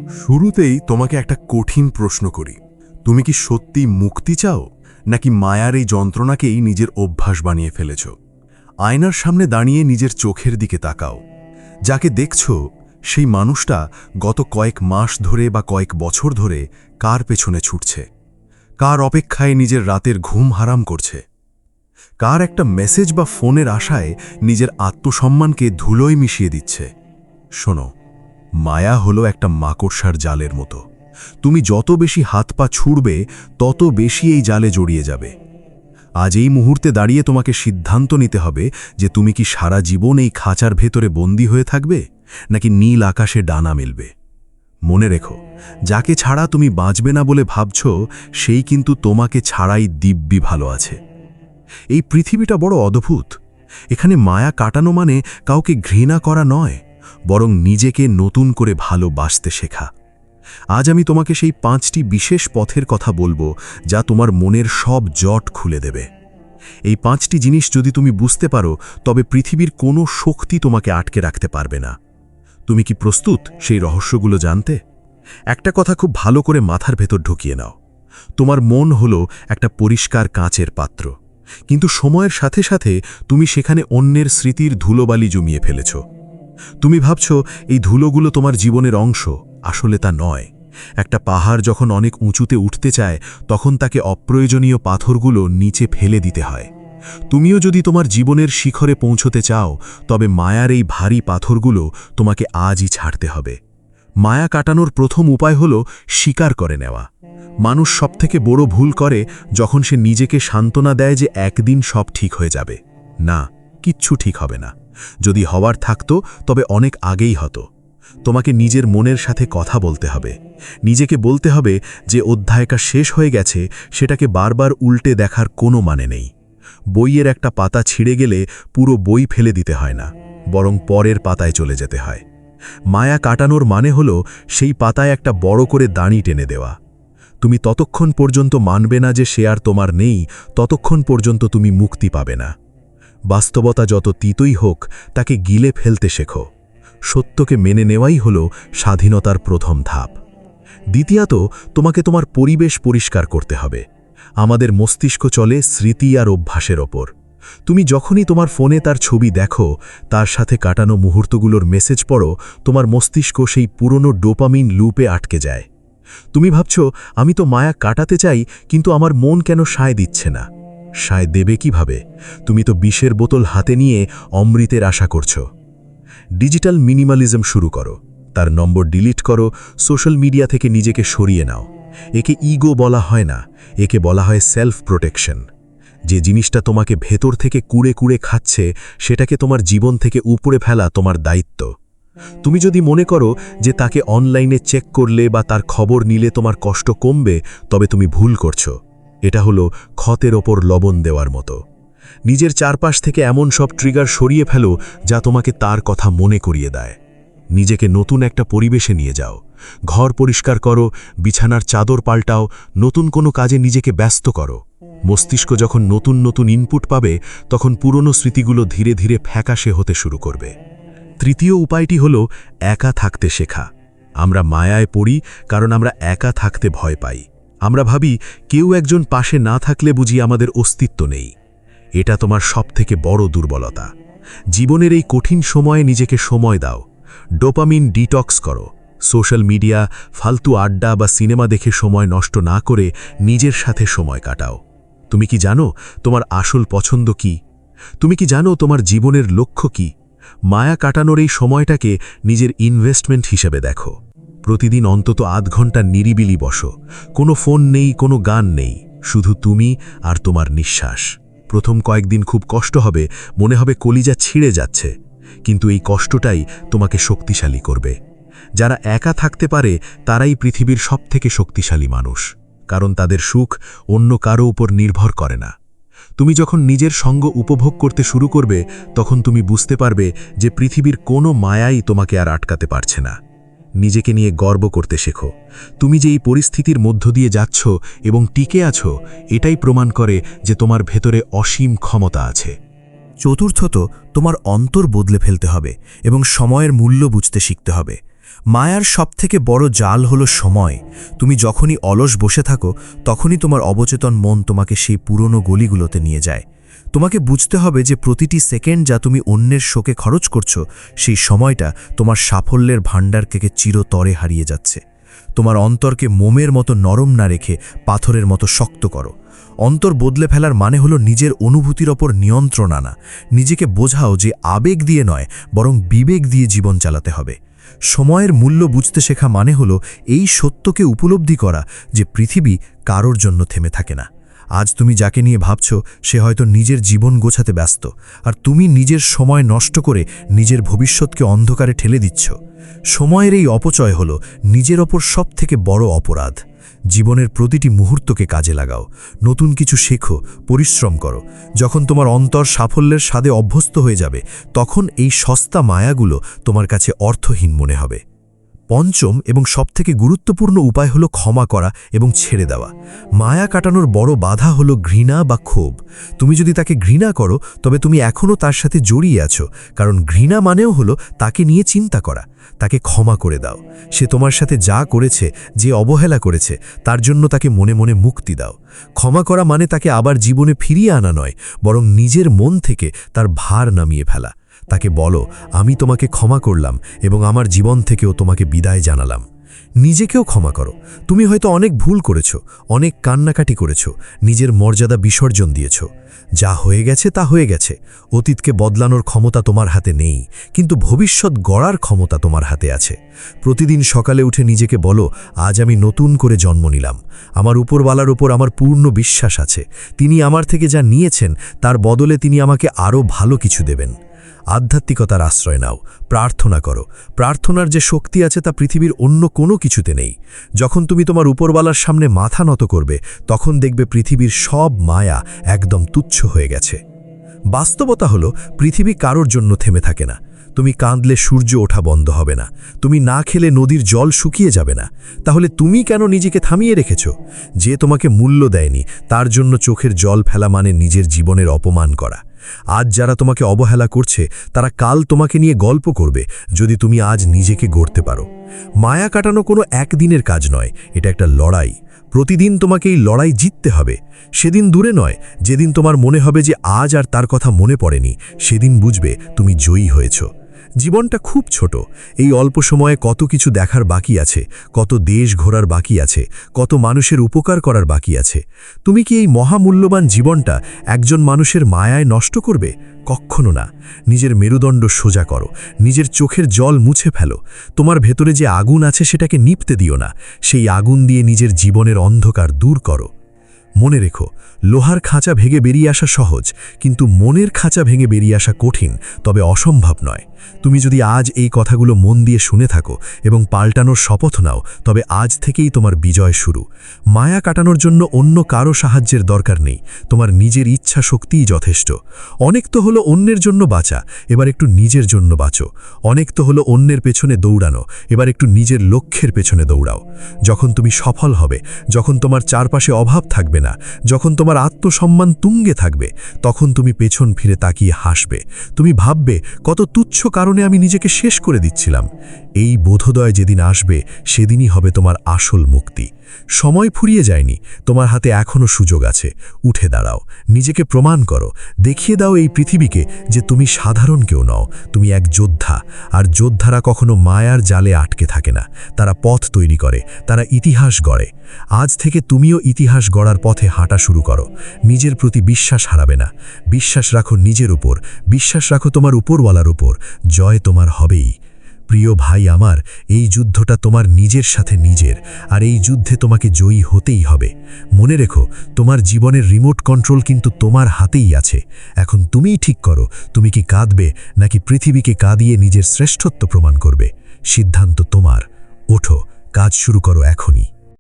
শুরুতেই তোমাকে একটা কঠিন প্রশ্ন করি। তুমি কি সত্যি মুক্তি চাও, নাকি মায়ার এই যন্ত্রণাকেই নিজের অভ্যাস বানিয়ে ফেলেছ? আয়নার সামনে দাঁড়িয়ে নিজের চোখের দিকে তাকাও। যাকে দেখছ সেই মানুষটা গত কয়েক মাস ধরে বা কয়েক বছর ধরে কার পেছনে ছুটছে, কার অপেক্ষায় নিজের রাতের ঘুম হারাম করছে, কার একটা মেসেজ বা ফোনের আশায় নিজের আত্মসম্মানকে ধুলোয় মিশিয়ে দিচ্ছে। শোনো, মায়া হলো একটা মাকড়সার জালের মতো। তুমি যত বেশি হাত পা ছুড়বে তত বেশি এই জালে জড়িয়ে যাবে। আজ এই মুহূর্তে দাঁড়িয়ে তোমাকে সিদ্ধান্ত নিতে হবে যে তুমি কি সারা জীবন এই খাঁচার ভেতরে বন্দী হয়ে থাকবে, নাকি নীল আকাশে ডানা মেলবে। মনে রেখো, যাকে ছাড়া তুমি বাঁচবে না বলে ভাবছ, সেই কিন্তু তোমাকে ছাড়াই দিব্যি ভালো আছে। এই পৃথিবীটা বড় অদ্ভুত। এখানে মায়া কাটানো মানে কাউকে ঘৃণা করা নয়, বরং নিজেকে নতুন করে ভালোবাসতে শেখা। আজ আমি তোমাকে সেই 5টি বিশেষ পথের কথা বলবো, যা তোমার মনের সব জট খুলে দেবে। এই 5টি জিনিস যদি তুমি বুঝতে পারো, তবে পৃথিবীর কোনো শক্তি তোমাকে আটকে রাখতে পারবে না। তুমি কি প্রস্তুত সেই রহস্যগুলো জানতে? একটা কথা খুব ভালো করে মাথার ভেতর ঢুকিয়ে নাও। তোমার মন হলো একটা পরিষ্কার কাঁচের পাত্র, কিন্তু সময়ের সাথে সাথে তুমি সেখানে অন্যের স্মৃতির ধুলোবালি জমিয়ে ফেলেছ। তুমি ভাবছ এই ধুলোগুলো তোমার জীবনের অংশ, আসলে তা নয়। একটা পাহাড় যখন অনেক উঁচুতে উঠতে চায়, তখন তাকে অপ্রয়োজনীয় পাথরগুলো নিচে ফেলে দিতে হয়। তুমিও যদি তোমার জীবনের শিখরে পৌঁছতে চাও, তবে মায়ার এই ভারী পাথরগুলো তোমাকে আজই ছাড়তে হবে। মায়া কাটানোর প্রথম উপায় হল স্বীকার করে নেওয়া। মানুষ সবথেকে বড় ভুল করে যখন সে নিজেকে সান্ত্বনা দেয় যে একদিন সব ঠিক হয়ে যাবে। না, কিচ্ছু ঠিক হবে না। যদি হওয়ার থাকতো তবে অনেক আগেই হতো। তোমাকে নিজের মনের সাথে কথা বলতে হবে। নিজেকে বলতে হবে যে অধ্যায়টা শেষ হয়ে গেছে, সেটাকে বারবার উল্টে দেখার কোনো মানে নেই। বইয়ের একটা পাতা ছিঁড়ে গেলে পুরো বই ফেলে দিতে হয় না, বরং পরের পাতায় চলে যেতে হয়। মায়া কাটানোর মানে হলো সেই পাতায় একটা বড় করে দাঁড়ি টেনে দেওয়া। তুমি ততক্ষণ পর্যন্ত মানবে না যে সে আর তোমার নেই, ততক্ষণ পর্যন্ত তুমি মুক্তি পাবে না। বাস্তবতা যত তিতই হোক, তাকে গিলে ফেলতে শেখো। সত্যকে মেনে নেওয়াই হল স্বাধীনতার প্রথম ধাপ। দ্বিতীয়ত, তোমাকে তোমার পরিবেশ পরিষ্কার করতে হবে। আমাদের মস্তিষ্ক চলে স্মৃতি আর অভ্যাসের ওপর। তুমি যখনই তোমার ফোনে তার ছবি দেখো, তার সাথে কাটানো মুহূর্তগুলোর মেসেজ পড়ো, তোমার মস্তিষ্ক সেই পুরনো ডোপামিন লুপে আটকে যায়। তুমি ভাবছ, আমি তো মায়া কাটাতে চাই, কিন্তু আমার মন কেন সায় দিচ্ছে না। সায় দেবে কিভাবে? তুমি তো বিষের বোতল হাতে নিয়ে অমৃতের আশা করছো। ডিজিটাল মিনিমালিজম শুরু করো। তার নম্বর ডিলিট করো। সোশ্যাল মিডিয়া থেকে নিজেকে সরিয়ে নাও। একে ইগো বলা হয় না, একে বলা হয় সেলফ প্রোটেকশন। যে জিনিসটা তোমাকে ভেতর থেকে কুড়ে কুড়ে খাচ্ছে, সেটাকে তোমার জীবন থেকে উপড়ে ফেলা তোমার দায়িত্ব। তুমি যদি মনে করো যে তাকে অনলাইনে চেক করলে বা তার খবর নিলে তোমার কষ্ট কমবে, তবে তুমি ভুল করছো। এটা হলো ক্ষতের ওপর লবণ দেওয়ার মতো। নিজের চারপাশ থেকে এমন সব ট্রিগার সরিয়ে ফেলো যা তোমাকে তার কথা মনে করিয়ে দেয়। নিজেকে নতুন একটা পরিবেশে নিয়ে যাও। ঘর পরিষ্কার করো, বিছানার চাদর পাল্টাও, নতুন কোনো কাজে নিজেকে ব্যস্ত করো। মস্তিষ্ক যখন নতুন নতুন ইনপুট পাবে, তখন পুরনো স্মৃতিগুলো ধীরে ধীরে ফ্যাকাশে হতে শুরু করবে। তৃতীয় উপায়টি হল একা থাকতে শেখা। আমরা মায়ায় পড়ি কারণ আমরা একা থাকতে ভয় পাই। আমরা ভাবি কেউ একজন পাশে না থাকলে বুঝি আমাদের অস্তিত্ব নেই। এটা তোমার সবথেকে বড় দুর্বলতা। জীবনের এই কঠিন সময়ে নিজেকে সময় দাও। ডোপামিন ডিটক্স করো। সোশ্যাল মিডিয়া, ফালতু আড্ডা বা সিনেমা দেখে সময় নষ্ট না করে নিজের সাথে সময় কাটাও। তুমি কি জানো তোমার আসল পছন্দ কি? তুমি কি জানো তোমার জীবনের লক্ষ্য কি? মায়া কাটানোর এই সময়টাকে নিজের ইনভেস্টমেন্ট হিসেবে দেখো। প্রতিদিন অন্তত আধ ঘন্টা নিরিবিলি বসো। কোনো ফোন নেই, কোনো গান নেই, শুধু তুমি আর তোমার নিঃশ্বাস। প্রথম কয়েকদিন খুব কষ্ট হবে, মনে হবে কলিজা ছিঁড়ে যাচ্ছে, কিন্তু এই কষ্টটাই তোমাকে শক্তিশালী করবে। যারা একা থাকতে পারে তারাই পৃথিবীর সবথেকে শক্তিশালী মানুষ, কারণ তাদের সুখ অন্য কারো উপর নির্ভর করে না। তুমি যখন নিজের সঙ্গ উপভোগ করতে শুরু করবে, তখন তুমি বুঝতে পারবে যে পৃথিবীর কোনো মায়াই তোমাকে আর আটকাতে পারছে না। নিজেকে নিয়ে গর্ব করতে শেখো। তুমি যে এই পরিস্থিতির মধ্য দিয়ে যাচ্ছ এবং টিকে আছো, এটাই প্রমাণ করে যে তোমার ভেতরে অসীম ক্ষমতা আছে। চতুর্থত, তোমার অন্তর বদলে ফেলতে হবে এবং সময়ের মূল্য বুঝতে শিখতে হবে। মায়ার সবথেকে বড় জাল হলো সময়। তুমি যখনই অলস বসে থাকো তখনই তোমার অবচেতন মন তোমাকে সেই পুরনো গলিগুলোতে নিয়ে যায়। তোমাকে বুঝতে হবে যে প্রতিটি সেকেন্ড যা তুমি অন্যের শোকে খরচ করছো, সেই সময়টা তোমার সাফল্যের ভাণ্ডার থেকে চিরতরে হারিয়ে যাচ্ছে। তোমার অন্তরকে মোমের মতো নরম না রেখে পাথরের মতো শক্ত করো। অন্তর বদলে ফেলার মানে হলো নিজের অনুভূতির ওপর নিয়ন্ত্রণ আনা। নিজেকে বোঝাও যে আবেগ দিয়ে নয়, বরং বিবেক দিয়ে জীবন চালাতে হবে। সময়ের মূল্য বুঝতে শেখা মানে হলো এই সত্যকে উপলব্ধি করা যে পৃথিবী কারোর জন্য থেমে থাকে না। আজ তুমি যাকে নিয়ে ভাবছ সে হয়তো নিজের জীবন গোছাতে ব্যস্ত, আর তুমি নিজের সময় নষ্ট করে নিজের ভবিষ্যৎকে অন্ধকারে ঠেলে দিচ্ছ। সময়ের এই অপচয় হলো নিজের ওপর সবথেকে বড় অপরাধ। জীবনের প্রতিটি মুহূর্তকে কাজে লাগাও, নতুন কিছু শেখো, পরিশ্রম করো। যখন তোমার অন্তর সাফল্যের স্বাদে অভ্যস্ত হয়ে যাবে, তখন এই সস্তা মায়াগুলো তোমার কাছে অর্থহীন মনে হবে। পঞ্চম এবং সবথেকে গুরুত্বপূর্ণ উপায় হলো ক্ষমা করা এবং ছেড়ে দেওয়া। মায়া কাটানোর বড় বাধা হলো ঘৃণা বা ক্ষোভ। তুমি যদি তাকে ঘৃণা করো তবে তুমি এখনও তার সাথে জড়িয়ে আছো, কারণ ঘৃণা মানেও হলো তাকে নিয়ে চিন্তা করা। তাকে ক্ষমা করে দাও। সে তোমার সাথে যা করেছে, যে অবহেলা করেছে, তার জন্য তাকে মনে মনে মুক্তি দাও। ক্ষমা করা মানে তাকে আবার জীবনে ফিরিয়ে আনা নয়, বরং নিজের মন থেকে তার ভার নামিয়ে ফেলা। তাকে বলো, আমি তোমাকে ক্ষমা করলাম এবং আমার জীবন থেকেও তোমাকে বিদায় জানালাম। নিজেকেও ক্ষমা করো। তুমি হয়তো অনেক ভুল করেছ, অনেক কান্নাকাটি করেছ, নিজের মর্যাদা বিসর্জন দিয়েছ। যা হয়ে গেছে তা হয়ে গেছে। অতীতকে বদলানোর ক্ষমতা তোমার হাতে নেই, কিন্তু ভবিষ্যৎ গড়ার ক্ষমতা তোমার হাতে আছে। প্রতিদিন সকালে উঠে নিজেকে বলো, আজ আমি নতুন করে জন্ম নিলাম। আমার উপরওয়ালার উপর আমার পূর্ণ বিশ্বাস আছে। তিনি আমার থেকে যা নিয়েছেন তার বদলে তিনি আমাকে আরও ভালো কিছু দেবেন। আধ্যাত্মিকতার আশ্রয় নাও, প্রার্থনা করো। প্রার্থনার যে শক্তি আছে তা পৃথিবীর অন্য কোনো কিছুতে নেই। যখন তুমি তোমার উপরওয়ালার সামনে মাথা নত করবে, তখন দেখবে পৃথিবীর সব মায়া একদম তুচ্ছ হয়ে গেছে। বাস্তবতা হলো পৃথিবী কারোর জন্য থেমে থাকে না। তুমি কাঁদলে সূর্য ওঠা বন্ধ হবে না, তুমি না খেলে নদীর জল শুকিয়ে যাবে না। তাহলে তুমি কেন নিজেকে থামিয়ে রেখেছ? যে তোমাকে মূল্য দেয়নি তার জন্য চোখের জল ফেলা মানে নিজের জীবনের অপমান করা। আজ যারা তোমাকে অবহেলা করছে তারা কাল তোমাকে নিয়ে গল্প করবে, যদি তুমি আজ নিজেকে গড়তে পারো। মায়া কাটানো কোনো একদিনের কাজ নয়, এটা একটা লড়াই। প্রতিদিন তোমাকে এই লড়াই জিততে হবে। সেদিন দূরে নয় যেদিন তোমার মনে হবে যে আজ আর তার কথা মনে পড়েনি, সেদিন বুঝবে তুমি জয়ী হয়েছ। জীবনটা খুব ছোট। এই অল্প সময়ে কত কিছু দেখার বাকি আছে, কত দেশ ঘোরার বাকি আছে, কত মানুষের উপকার করার বাকি আছে। তুমি কি এই মহামূল্যবান জীবনটা একজন মানুষের মায়ায় নষ্ট করবে? কখনো না। নিজের মেরুদণ্ড সোজা করো, নিজের চোখের জল মুছে ফেলো। তোমার ভেতরে যে আগুন আছে সেটাকে নিভতে দিও না। সেই আগুন দিয়ে নিজের জীবনের অন্ধকার দূর করো। মনে রেখো, লোহার খাঁচা ভেঙে বেরিয়ে আসা সহজ, কিন্তু মনের খাঁচা ভেঙে বেরিয়ে আসা কঠিন, তবে অসম্ভব নয়। তুমি যদি আজ এই কথাগুলো মন দিয়ে শুনে থাকো এবং পাল্টানোর শপথ নাও, তবে আজ থেকেই তোমার বিজয় শুরু। মায়া কাটানোর জন্য অন্য কারো সাহায্যের দরকার নেই, তোমার নিজের ইচ্ছা শক্তিই যথেষ্ট। অনেক তো হলো অন্যের জন্য বাঁচা, এবার একটু নিজের জন্য বাঁচো। অনেক তো হলো অন্যের পেছনে দৌড়ানো, এবার একটু নিজের লক্ষ্যের পেছনে দৌড়াও। যখন তুমি সফল হবে, যখন তোমার চারপাশে অভাব থাকবে না, যখন তোমার আত্মসম্মান তুঙ্গে থাকবে, তখন তুমি পেছন ফিরে তাকিয়ে হাসবে। তুমি ভাববে, কত তুচ্ছ কারণে আমি নিজেকে শেষ করে দিচ্ছিলাম। এই বোধোদয় যেদিন আসবে, সেদিনই হবে তোমার আসল মুক্তি। সময় ফুরিয়ে যায়নি, তোমার হাতে এখনও সুযোগ আছে। উঠে দাঁড়াও, নিজেকে প্রমাণ করো, দেখিয়ে দাও এই পৃথিবীকে যে তুমি সাধারণ কেউ নও, তুমি এক যোদ্ধা। আর যোদ্ধারা কখনো মায়ার জালে আটকে থাকে না, তারা পথ তৈরি করে, তারা ইতিহাস গড়ে। আজ থেকে তুমিও ইতিহাস গড়ার পথে হাঁটা শুরু করো। নিজের প্রতি বিশ্বাস হারাবে না। বিশ্বাস রাখো নিজের উপর, বিশ্বাস রাখো তোমার উপরওয়ালার উপর। জয় তোমার হবেই। প্রিয় ভাই আমার, এই যুদ্ধটা তোমার নিজের সাথে নিজের, আর এই যুদ্ধে তোমাকে জয়ী হতেই হবে। মনে রেখো, তোমার জীবনের রিমোট কন্ট্রোল কিন্তু তোমার হাতেই আছে। এখন তুমিই ঠিক করো, তুমি কি কাঁদবে নাকি পৃথিবীকে কাঁদিয়ে নিজের শ্রেষ্ঠত্ব প্রমাণ করবে। সিদ্ধান্ত তোমার। ওঠো, কাজ শুরু করো এখনই।